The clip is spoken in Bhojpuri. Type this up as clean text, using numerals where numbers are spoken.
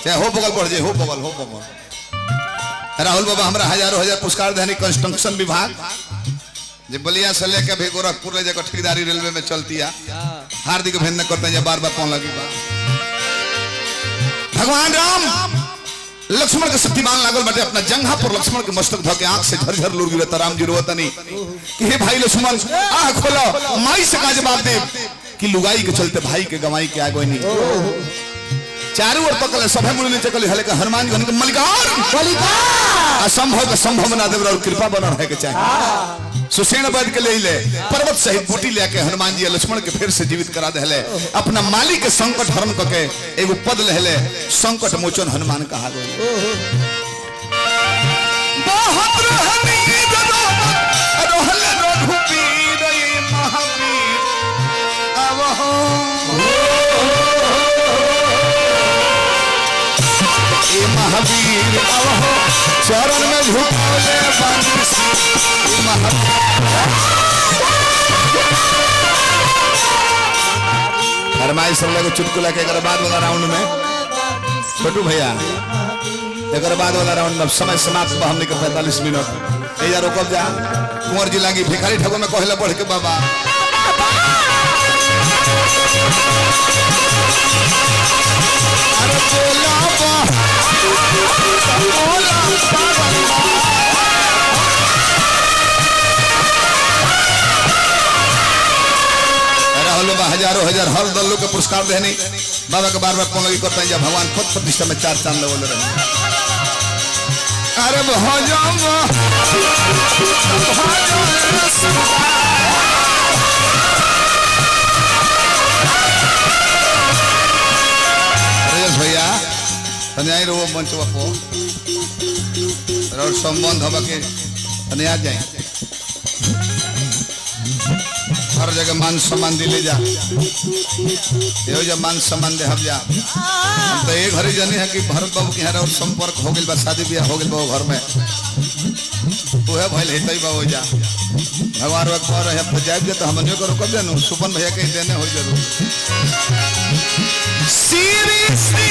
चाहे हो बगल बढ़ जाए हो बगल राहुल बाबा हमरा हजारों हजार पुरस्कार देनी कंस्ट्रक्शन विभाग जे बलिया से लेके भी गोरखपुर ले जाकर ठेकेदारी रेलवे में चलती है हार्दिक अभिनंदन करते हैं बार बार कौन लगी बात भगवान राम लक्ष्मण के शक्तिमान लागल बाटे अपना जंघा पर लक्ष्मण के मस्तक धके आंख से झरझर लूर गिरता राम जी रोतनी कि हे भाई लक्ष्मण आंख खोलो माई से का जवाब दे कि लुगाई के चलते भाई के गवाई के आगो नहीं चारों ओर पकड़े सभे मुनि चकले हले का हनुमान जी के मलिकार असंभव का संभव बना देव और कृपा बना रहे के चाहे सुसेन वध के ले पर्वत सहित बूटी लेके हनुमान जी लक्ष्मण के फिर से जीवित करा देले अपना मालिक के संकट हरण करके एगो पद लेले संकट मोचन हनुमान कहा गए बहुत रहनी रहले रघुवीर महावीर अवहो महावीर अवहो चरण में झुकावले बंसी फरमाइश सब लोग चुटकुला के बाद वाला राउंड में छोटू भैया एक बाद वाला राउंड में समय समाप्त हमने के 45 मिनट या रोकब जा कुंवर जी लागी भिखारी ठाकुर में कहले बढ़ के बाबा अरे हजारों हजार हर दल लोग के पुरस्कार देने बाबा के बार बार कौन लगी करते हैं जब भगवान खुद प्रतिष्ठा में 4 चांद बोल रहे अरे भैया तनिया रो मंच को और संबंध हवा के तनिया जाए हर जगह मान सम्मान दिले जा यो जब मान सम्मान दे हम जा हम तो एक घरे जाने है कि भरत बाबू के यहाँ और संपर्क हो गइल बा शादी ब्याह हो गइल बा घर में ओहे भइल हेतै बा हो जा भगवान वा कह रहे हम जाब जे तो हमनियो करो कब जानू सुपन भैया के देने हो जरूर श्री